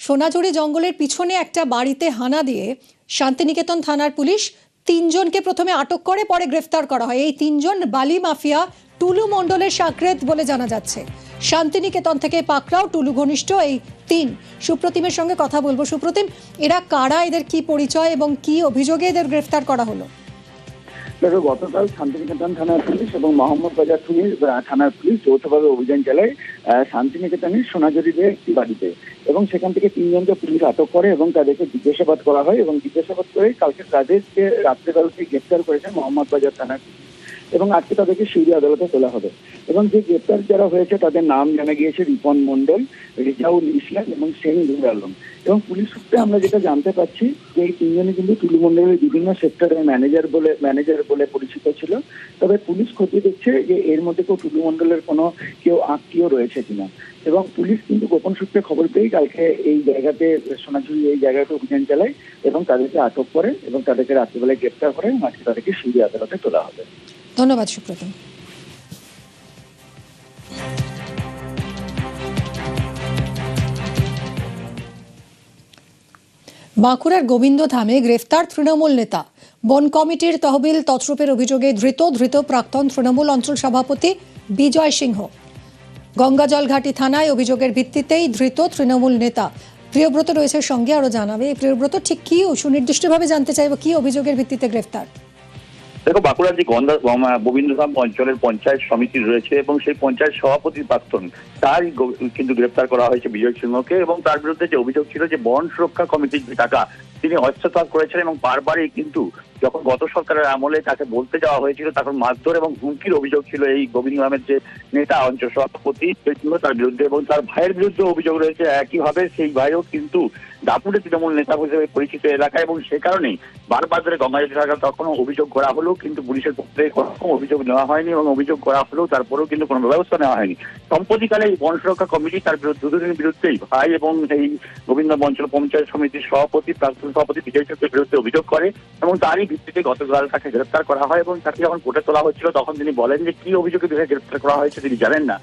সোনাঝুরি জঙ্গলের পিছনে একটা বাড়িতে হানা দিয়ে শান্তিনিকেতন থানার পুলিশ 3 জনকে প্রথমে আটক করে, পরে গ্রেফতার করা হয়। এই 3 জন বালি মাফিয়া টুলু মণ্ডলের সাকরেত বলে জানা যাচ্ছে। শান্তিনিকেতন থেকে পাকড়াও টুলু ঘনিষ্ঠ এই 3। সুপ্রতিমের সঙ্গে কথা বলবো। সুপ্রতিম, এরা কারা, এদের কি পরিচয় এবং কি অভিযোগে এদের গ্রেফতার করা হলো? দেখো, গতকাল শান্তিনিকেতন থানার পুলিশ এবং মোহাম্মদবাজার থানার পুলিশ যৌথভাবে অভিযান চালায় শান্তিনিকেতনের সোনাঝুরিতে একটি বাড়িতে, এবং সেখান থেকে 3 জনকে পুলিশ আটক করে এবং তাদেরকে জিজ্ঞাসাবাদ করা হয়। এবং জিজ্ঞাসাবাদ করে কালকে তাদেরকে রাত্রেবেলাতে গ্রেফতার করেছে মোহাম্মদবাজার থানার পুলিশ, এবং আজকে তাদেরকে সিউড়ি আদালতে তোলা হবে। এবং যে গ্রেপ্তার যারা হয়েছে তাদের নাম জানা গিয়েছে রিপন মণ্ডল, রেজাউল ইসলাম এবং সেন নূর আলম। এবং পুলিশ সূত্রে আমরা যেটা জানতে পারছি যে এই 3 জনই কিন্তু টুলু মণ্ডলের বিভিন্ন সেক্টরের ম্যানেজার বলে পরিচিত ছিল। তবে পুলিশ খতিয়ে দেখছে যে এর মধ্যে টুলু মণ্ডলের কেউ আত্মীয় রয়েছে কিনা। এবং পুলিশ কিন্তু গোপন সূত্রে খবর পেয়ে কালকে এই জায়গাতে সোনাঝুরি এই জায়গাতে অভিযান চালায় এবং তাদেরকে আটক করে এবং তাদেরকে রাত্রিবেলায় গ্রেপ্তার করে এবং আজকে তাদেরকে সিউড়ি আদালতে তোলা হবে। ধন্যবাদ সুপ্রতিম। বাঁকুড়ার গোবিন্দধামে গ্রেফতার তৃণমূল নেতা। বন কমিটির তহবিল তছরূপের অভিযোগে ধৃত প্রাক্তন তৃণমূল অঞ্চল সভাপতি বিজয় সিংহ। গঙ্গাজলঘাটি থানায় অভিযোগের ভিত্তিতেই ধৃত তৃণমূল নেতা। প্রিয়ব্রত রয়েছে সঙ্গে, আরো জানাবে। প্রিয়ব্রত, ঠিক কি সুনির্দিষ্টভাবে জানতে চাইব, কি অভিযোগের ভিত্তিতে গ্রেফতার? দেখো, বাঁকুড়ার যে গোবিন্দধাম অঞ্চলের পঞ্চায়েত সমিতি রয়েছে এবং সেই পঞ্চায়েত সভাপতি প্রাক্তন তার কিন্তু গ্রেফতার করা হয়েছে বিজয় সিংহকে। এবং তার বিরুদ্ধে যে অভিযোগ ছিল যে বন সুরক্ষা কমিটির যে টাকা তিনি হস্তক্ষেপ করেছেন, এবং বারবারই কিন্তু যখন গত সরকারের আমলে তাকে বলতে যাওয়া হয়েছিল তখন মারধর এবং হুমকির অভিযোগ ছিল এই গোবিন্দধামের যে নেতা অঞ্চল সভাপতি তার বিরুদ্ধে। এবং তার ভাইয়ের বিরুদ্ধে অভিযোগ রয়েছে একইভাবে। সেই ভাইও কিন্তু দাপুরে তৃণমূল নেতা হিসেবে পরিচিত এলাকায়, এবং সে কারণেই বারবার ধরে গঙ্গাজল থাকার তখনও অভিযোগ করা হলেও কিন্তু পুলিশের পক্ষে কোনো অভিযোগ নেওয়া হয়নি, এবং অভিযোগ করা হলেও তারপরেও কিন্তু কোনো ব্যবস্থা নেওয়া হয়নি। সম্প্রতিকালে এই বন সুরক্ষা কমিটি তার দুজনের বিরুদ্ধেই ভাই এবং এই গোবিন্দধাম অঞ্চল পঞ্চায়েত সমিতির সভাপতি প্রাক্তন সভাপতি বিজয় সিংহের বিরুদ্ধে অভিযোগ করে, এবং তারই ভিত্তিতে গতকাল তাকে গ্রেফতার করা হয়। এবং তাকে যখন কোর্টে তোলা হচ্ছিল তখন তিনি বলেন যে কি অভিযোগে গ্রেফতার করা হয়েছে তিনি জানেন না।